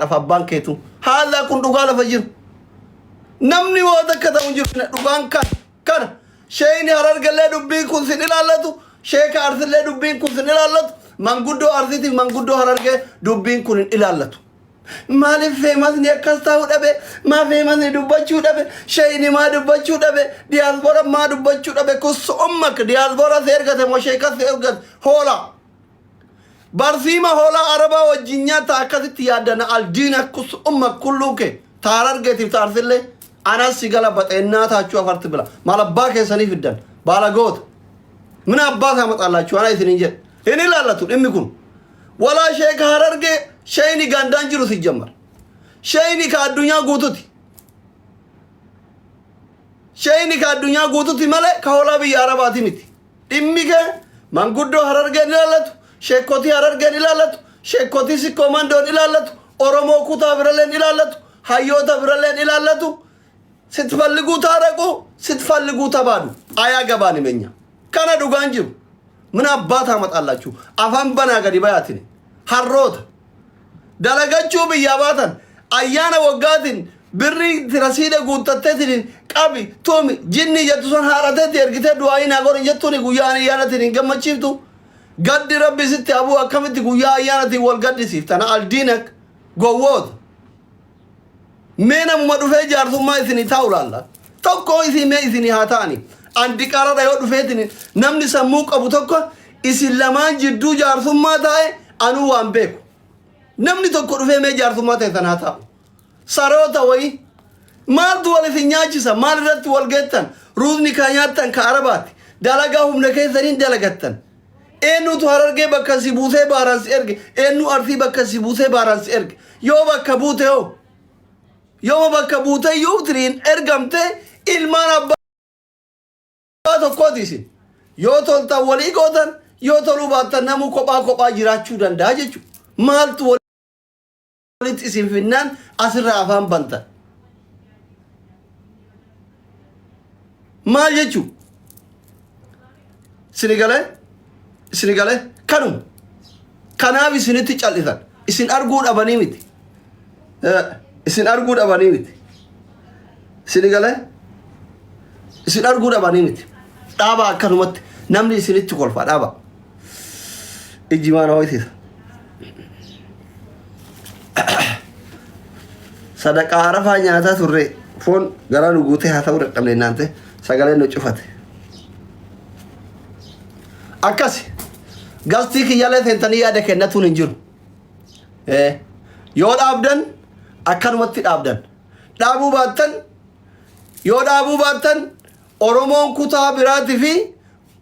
abbaan keetu haala kun dhugaa lafa jiru namni waa takka ta'u jiru dhugaan kana sheeyni harargallee dubbiin kun sin ilaallatu sheeka arsillee dubbiin kun sin ilaallatu manguddoo arsiitiif manguddoo harargee dubbiin kun hin ilaallatu maaliif feemasni akkas ta'uu dhabe maa feemasni dubbachuu dhabe sheeyni maa dubbachuu dhabe diyaaspoora maa dubbachuu dhabe kus ummak diyaaspoora si ergate moo sheeka si ergate hoola barsiima hoola arabaa wajjin nyaata akkasitti yaaddana aldiina kus ummak kulluuke taarargeetiif taarsillee anas si gala baxeennaa taachuu afarti bila maal abbaa keessanii fiddan baala goota min abbaa isaa maxallaachuu ana isinin jedhe hin ilaallatu dhimmi kun walaa sheeka harargee sheeyni gandaan jiru si jammar sheeyni ka addunyaa guututi sheeyni ka addunyaa guututi malee ka hoolaa biyya arabaati miti dhimmi kee manguddoo harargeen ilaallatu sheekotii harargeen ilaallatu sheekotii sikkoomandoon ilaallatu oromoo kutaa biralleen ilaallatu hayyoota biralleen ilaallatu ስትፈልጉ ታረቁ ስትፈልጉ ተባዱ አያገባን መኛ ከነ ዱጋን ጅሩ ምን አባት አመጣላችሁ አፋን በናገዲ ባያትን ሐሮት ደለገቹ ብያባተን አያነ ወጋትን ብሪ ትራሲደ ጉተተትን ቀቢ ቶሚ ጅኒ የቱሰን ሐራተት የርግተ ዱአይና ጎን የቱኒ ጉያን ያነትን ገመቺፍቱ ገድ ረቢ ስት አቡ አከምት ጉያ ያነቲ ወልገድ ሲፍተና አልዲነክ ጎወት mena muma dhufe jaarsummaa isini taa'ulalla tokko isime isini haataani andi qarara yoo dhufeetini namni sammuu qabu tokko isin lamaan jidduu jaarsummaa taa'e anuu waan beeku namni tokko dhufee mee jaarsummaa ta'e sana taa'u saroota wayi maaltu wal isin nyaachisa maal irratti wal geettan ruuzni kaa nyaattan ka arabaati dalagaa humna keessaniin dalagattan eenyutu harargee bakka si buusee baaraan si erge eenyu arsii bakka si buusee baaraan si erge yoo bakka buute hoo yoo bakka buute yuutiriin ergamte ilmaan abbaa tokkootiisi yoo toltan walii gootan yoo toluu baattan namu kophaa jiraachuu danda'a jechuudha maaltu walitti isin finnaan asirraa afaan bantan maal jechuudha isinigalee kanuma kanaaf isinitti cal'isan isin arguu dhabanii miti isin arguu dhabanii miti isinigale isin arguu dhabanii miti dhaaba akkanumatti namni isinitti kolfa dhaaba ijjimaan ho'isiisa sadaqaa arafaa nyaataa turre foon garaa nu guutee haa ta'uu dadhabne naante sagaleen nu cufate akkasi gastii kiyyalee seentanii yaada kennatuun hin jiru yoo dhaabdan akkanumatti dhaabdan dhaabuu baattan yoo dhaabuu baattan oromoon kutaa biraatii fi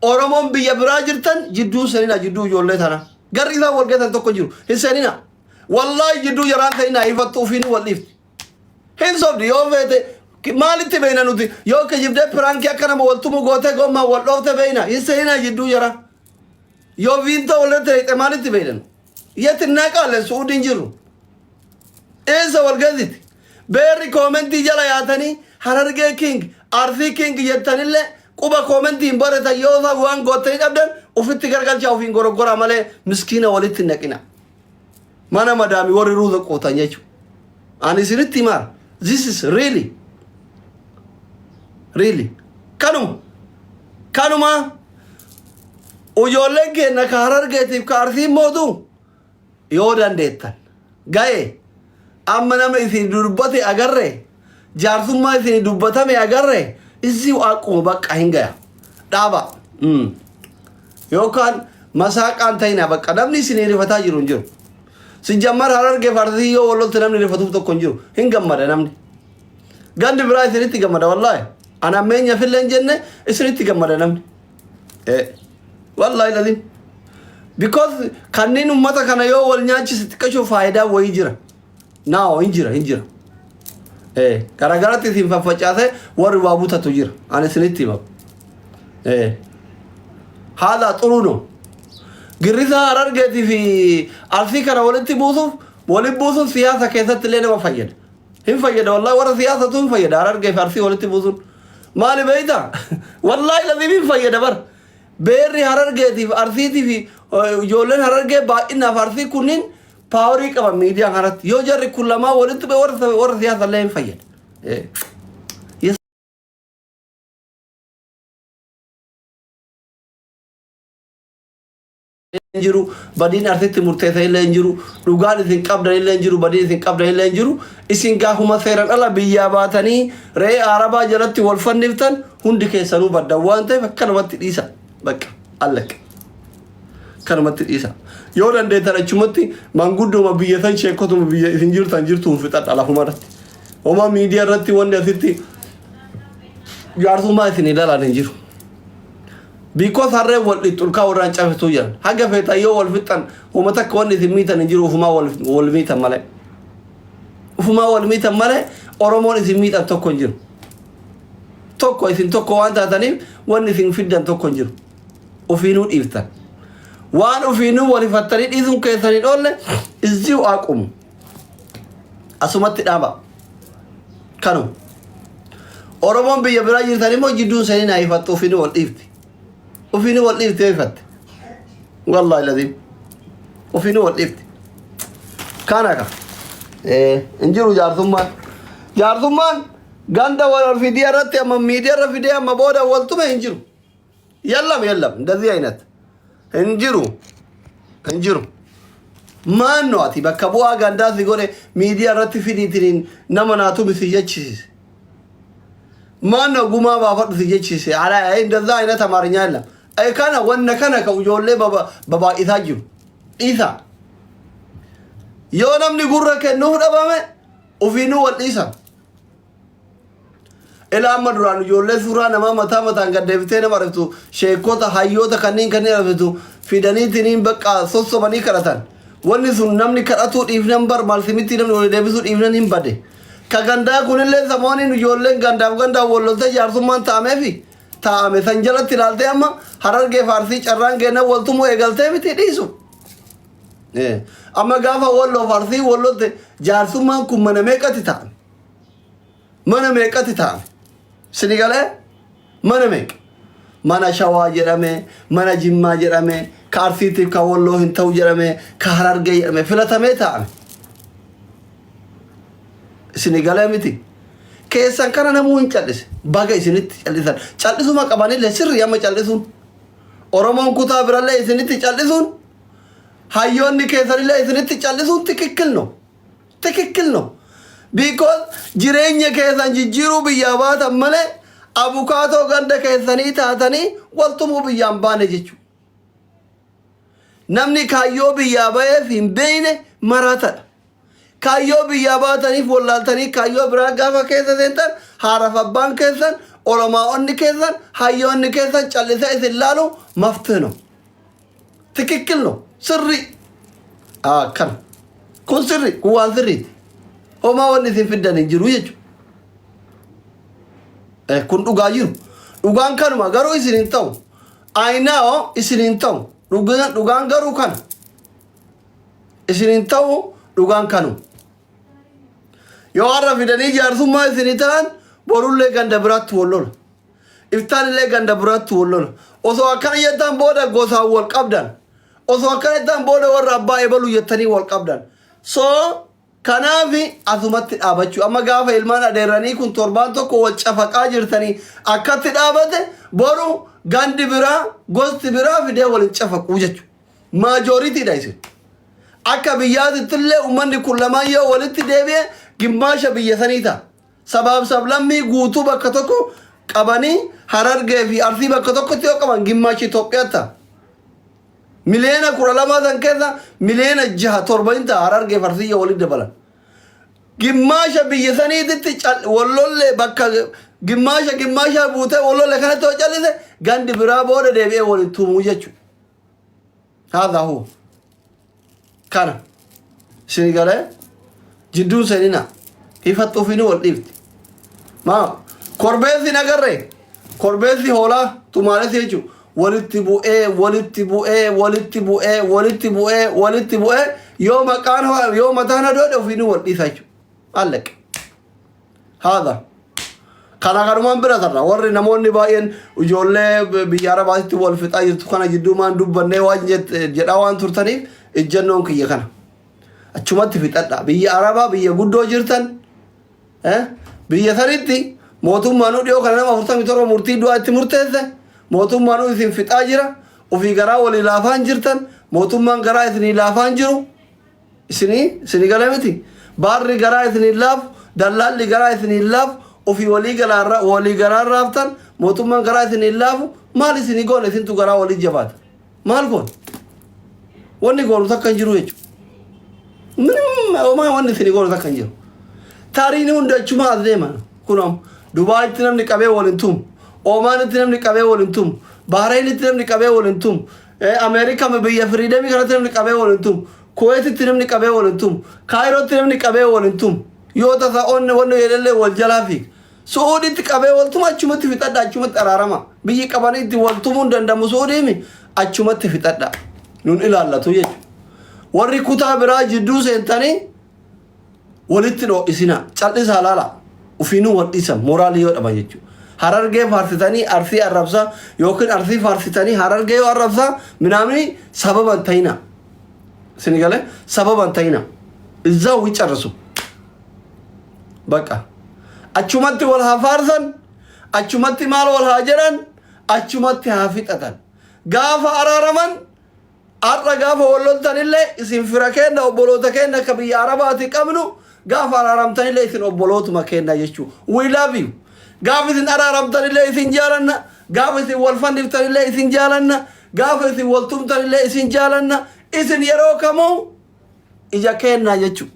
oromoon biyya biraa jirtan jidduu seenina jidduu ijoollee tana garri isaa wal geetan tokko jiru hin seenina wallaahi jidduu jaraan seenina hifattu ufiin wal dhiifti hin sobdi yoo feete maalitti beeyna nuti yoo kijibdee piraankii akkanama waltumu gootee gommaa wal dhoofte beeyna hin seenina jidduu jara yoo viinta walirratti heexe maalitti beeynan yettinnaa qaalleen suudiin jiru Esa walgazit berri commenti jala yaatani harargee king arsi king jettanille quba commenti imbarata yosa wan gottay qabdan ufitti gargalcha ufin gorogora male miskina walitti naqina mana madami wori ruuza qotan jechu ani siritti mar this is really kanuma ujolle kenna ka harargeetiif ka arsi modu yoo dandeettan gae amma nama isin dubbate agarre jaarsummaa isin dubbatame agarre isi aquma bakka hingaya dhaaba yookaan masaaqaan ta'ina bakka namni isin rifataa jiru hin jiru sijammar harargee farsii yoo walotti namni rifatuuf tokko hin jiru hin gammada namni gandi biraa isinitti gammada wallaahi ana meenya filleen jenne isinitti gammada namni wallaahi ladin because kanneen ummata kana yoo wal nyaachisitti qashoo faayidaa wayii jira Now injira. Garagaratti isin faffacaase warri waa butatu jira. Ani isinitti hima. Haala xuruno. Girrisa harargeetii fi arsii kana walitti buusuun siyaasa keessatti illee nama fayyada. Hin fayyada wallahi warra siyaasatu hin fayyada harargee fi arsii walitti buusuun. Maali beeyta? Wallahi lazim hin fayyada bar. Beerri harargeetii fi arsiitii fi ijoolleen harargee baay'inaaf arsii kunniin باوري كما ميديا هرت يوجر كل ما ولدت بورث يا الله ينفيد انجرو بدين ارتي مرتي إلا انجرو رجال إذن قبل إلا انجرو بدين إذن قبل إلا انجرو إسين قاهما سيران الله بياباتني رأي عربا جلت والفن نفتن هندك يسنو بدوان تي فكرمت إيسا بك ألك كرمت إيسا يوران ده ترى چمتي مانغودو ما بيجتان شيكوتو ما بيج إنجير تانجير توم فتات على همارت وما ميديا رتي وان يثيتي يارثو ما يثني لا لا إنجير because harre wal itulka oran chafetu yan haga feta yo wal fitan huma takwan izimita injiru huma wal mita male huma wal mita male oromon izimita tokko injiru tokko isin tokko wanta tani wani isin fiddan tokko injiru ufinu iftan wan ufinu wal fatani izun kaysani dolle izziu aqum asumatti daba kanu oromon biya birajir tani mo jiddu sanina ifatu ufinu wal ifti وفيني والإفت يفت والله الذي وفيني والإفت كانك انجروا جارثمان غاندا ولا في ديارات اما ميديا رفيدي اما بودا ولتم انجروا يلا دزي عينات انجروا ما نواتي بكبوا غاندا سيغوري ميديا رتفيدي ترين نمناتو بسيجچيس ما نغما بافط سيجچيس على اي دزا عينات امارኛ يلا أي كان وانا كان كوجولة بابا إثاجو إثا يوم نمني قرّك النور أبامه وفينو والإيسا إلى أمر رانو جولة سورة نما متا عن قدفتين مرفتو شيكوتا هايوتا كنين رفتو في دني تنين بقى صوص بني كرتان واني سن نمني كراتو إف نمبر مالسميتي نمني ولي ديبسو إف نمني بدي كغندا كونيلة زماني نجولة غندا ولوتا جارسمان تامه في تامه سنجلت تلالته أما hararge farsi charrange na waltumo egalte miti disu amma gafa wallo farsi wallo te jarsuma kumana mekati ta mana mekati ta sinigale mana mek mana shawa jerame mana jimma jerame karsi te ka wallo hintaw jerame ka hararge jerame filatame ta sinigale miti kesan kana namu hinchallis baga isinit challisuma qabani le sirri amma challisun oromon kuta biralle isiniti challisun hayyonni kesanille isiniti challisun tikikil no because jirenya kesan jijjiru biyabata male abukato ganda kesani taatani waltumu biyam bane jechu namni kayyo biyabae finbeine marata kayyo biyabatani follaltani kayyo biraga fa kesan harafa kesan ኦሮማ ኦን ከዘን ሃዮን ከዘን ጫለሰ ይላሉ መፍትህ ነው ትክክል ነው ስሪ አከን ኩን ስሪ ኩዋን ስሪ ኦማ ወን ሲፍደን እንጅሩ ይጭ ኩን ዱጋዩ ዱጋን ከኑ ማገሩ ይስሪንተው አይናው ይስሪንተው ዱጋን ገሩ ከን ይስሪንተው ዱጋን ከኑ የዋራ ፊደኒ ጃርሱማ ይስሪታን borulle ganda brat wollol iftanille ganda brat wollol oso akana yetan boda gosa wol qabdan oso akana yetan boda war rabba ebelu yetani wol qabdan so kanafi azumatti dhabachu amma gafa ilman aderani kun torban tokko wal cafaqa jirtani akkatti dhabate boru gandi bira gosti bira fide wal cafaqu jechu majority daise akka biyyaati tille ummanni kullama yo walitti debe gimmasha biyyasanita sabab sablammi guutu bakka tokko qabani hararge fi arsi bakka tokko tiyo qaban gimmashi Itoophiyaata miliyoona 12 san keessa miliyoona 6 hararge farsiya walid dabalan gimmasha biyya saniitti wallolle bakka gimmasha buute wallolle kana to callise gandi bira booda deebi'e walid tumu jechu hada hu kana sinigale jiddu senina ifatu finu waldifti ma korbezi nagarre korbezi hola tumare sechu walittibu'e yo maqan ho yo matana do finu waldisachu alek hada kana garuman biratara warri namonni bayen ujolle biyara baasti wal fitayir kana jiddu man dubbanne wajjet jedawan turtani ejjennon kiye kana achumatti fixadha biyya arabaa biyya guddoo jirtan biyya sanitti mootummaan dhiyoo kana nama 47 murtii du'aa itti murteesse mootummaan isin fixaa jira ofii garaa walii laafaan jirtan mootummaan garaa isinii laafaan jiru isinii galee miti baarri garaa isinii laafu dallaalli garaa isinii laafu ofii walii garaa raaftan mootummaan garaa isinii laafu maal isinii goone isintu garaa walii jabaata maal goone wanni goonu takka hin jiru jechuudha wanni isinii goonu takka hin jiru taariin hunda achuma adeema kunam Dubaayitti namni qabee waliin tumu Omaanitti namni qabee waliin tumu Bahreenitti namni qabee waliin tumu Ameerikaa biyya firiidemii kanatti namni qabee waliin tumu Kuweetitti namni qabee waliin tumu Kaayirootti namni qabee waliin tumu yoo tasaa wanni yeedallee wal jalaa fiiga Suudiitti qabee wal tumu achumatti fixadha achumatti araarama biyyi qabaniitti wal tumuun dandamu Suudiimi achumatti fixadha nun ilaallatu jechuudha warri kutaa biraa jidduu seentanii walitti dho'isina cal'isaa laala ufiinuu wadhisan moraalii yoo dhaban jechuudha harargee faarsitanii arsii arrabsaa yookiin arsii faarsitanii harargee yoo arrabsaa minaamni sababan ta'ina sinigale sababan ta'ina izaa wicarrasu baqa achumatti wal haa faarsan achumatti maal wal haa jedhan achumatti haa fixatan gaafa araaraman arra gaafa walloltanillee isin fira kenna obboloota kenna ka biyya arabaati qabnu gaafa araaramtanillee isin obbolootuma kenna jechuu we love you gaafa isin araaramtanillee isin jaalanna gaafa isin wal fanniftanillee isin jaalanna gaafa isin wal tumtanillee isin jaalanna isin yeroo kamuu ija kenna jechuu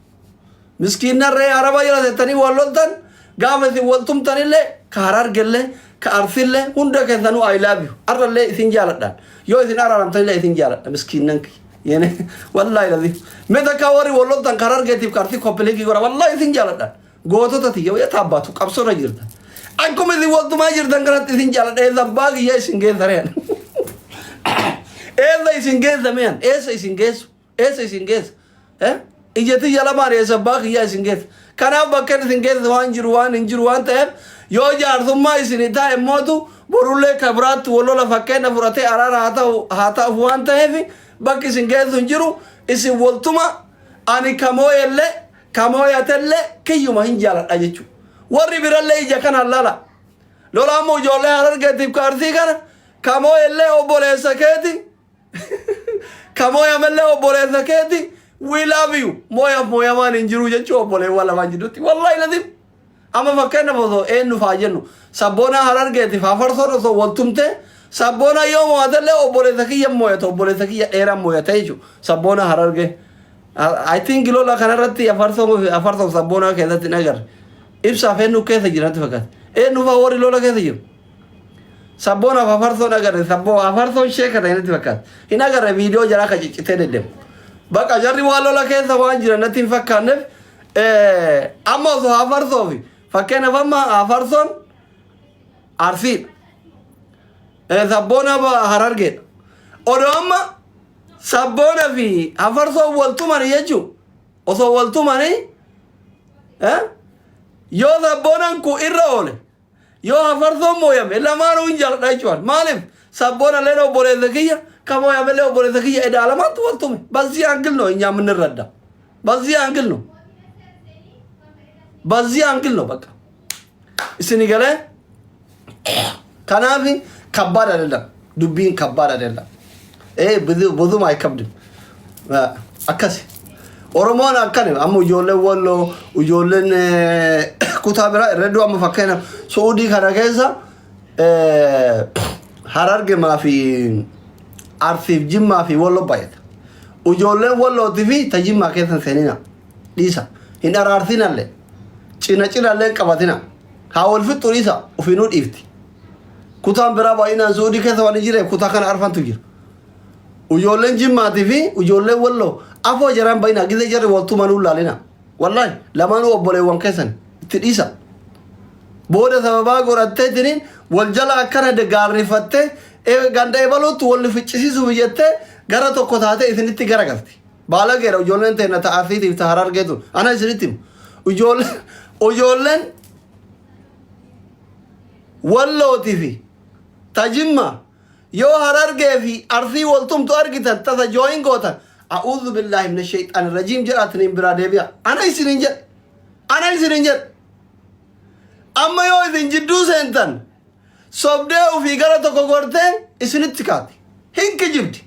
miskiinarree araba jala settanii walloltan gaafa isin wal tumtanillee ka harargellee ka arsillee hunda keessanuu I love you arrallee isin jaaladhaan yoo isin araaramtanillee isin jaaladha miskiinanki yene wallahi lazim meta ka wari walloltan ka harargeetiif ka arsii koppeleekii gora wallahi isin jaaladhaan gootota tiyya yoo taabbaatu qabsoorra jirta akkuma isin waltumaa jirtan kanatti isin jaaladha eezan baagiyyaa isin geessareen eessa isin geessa meyan eessa isin geessa ijeti yalamaan eessa baagiyyaa isin geessa kanaaf bakkeen isin geessa waan jiru waan hin jiru waan ta'eef yoo jaarsummaa isin taa'e mootu borullee ka biraatti wallola fakkeenya fudhatee araara haa ta'u waan ta'eef bakki isin geessu hin jiru isin waltuma ani kamooyatellee kiyyuma hin jaaladha jechuudha warri birallee ija kanaan lala lolaammoo ijoollee harargeetiif ka arsii kana kamooyellee obboleessa keeti kamooyamellee obboleessa keeti we love you mooyamaan hin jiru jechuudha obboleewwan lamaan jidduutti wallahi lazim amma fakkeenya osoo eenyu faa jennu sabboonaa harargeetiif hafarsoon osoo waltumtee sabboonaa yoo mo'atellee obboleessa kiyya mo'ata obboleessa kiyya dheeraan mo'ata jechuudha sabboonaa harargee I think lola kanarratti afarsoon sabboonaa keessatti nagarre ibsaaf eenyu keessa jiranti fakkaata eenyu faa warri lola keessa jiru sabboonaaf afarsoon agarre afarsoon sheeka ta'inatti fakkaata hin agarre viidiyoo jaraa ka ciccitee deddeemu baqa jarri waan lola keessa waan jiran natti hin fakkaanneef amma osoo afarsoofi fakkeenyaaf amma afarsoon arsiidha sabboona harargeedha odoo amma sabboona fi afarsoon waltumani jechuun osoo waltumani yoo sabboonan kun irra oole yoo afarsoon mooyame lamaanuu hin jaaladha jechuudha maaliif sabboona leen obboleessa kiyya ka mooyame lee obboleessa kiyya edaalamaatti waltume bazzii angilno inyaa minirradda bazzii angilno bakka isini galee kanaafi kabbaad አይደለም dubbiin kabbaad አይደለም ብዙም አይከብድም akkasi oromoon akkani amma ijoolleen walloo ijoolleen kutaa biraa irra amma fakkeenya suudii kana keessa harargemaa fi arsiif jimmaa fi walloo baay'ata ijoolleen wallootii fi ta jimmaa keessan seenina dhiisa hin araarsinallee cinallee qabatina haa wal fixxu dhiisa ufiinuu dhiifti kutaan biraa baay'inaan suudii keessa waan jire kutaa kana arfantu jira ijoolleen jimmaatii fi ijoolleen walloo afoo jaraan baay'inaa gisee jarri waltumanuu laalina wallahi lamaanuu obboleewwan keessan itti dhiisa booda sababaa godhatteetiniin wal jala akkana gaarrifattee ganda ebaluutti walli ficcisiisuuf jettee gara tokko taate isinitti garagalti baala geera ijoolleen teena ta'afiitiif ta harargeetu ana isinitti ijoolleen wallootii fi tajimma yoo harargee fi arsii waltumtu argitan tasa jooyin gootan أعوذ بالله من الشيطان الرجيم جراتني برادة بيا أنا يسرنجر أنا يسرنجر أما يو إذن جدو سنتن صبده وفي غلطة كغورته إسنتكاتي هنك جبتي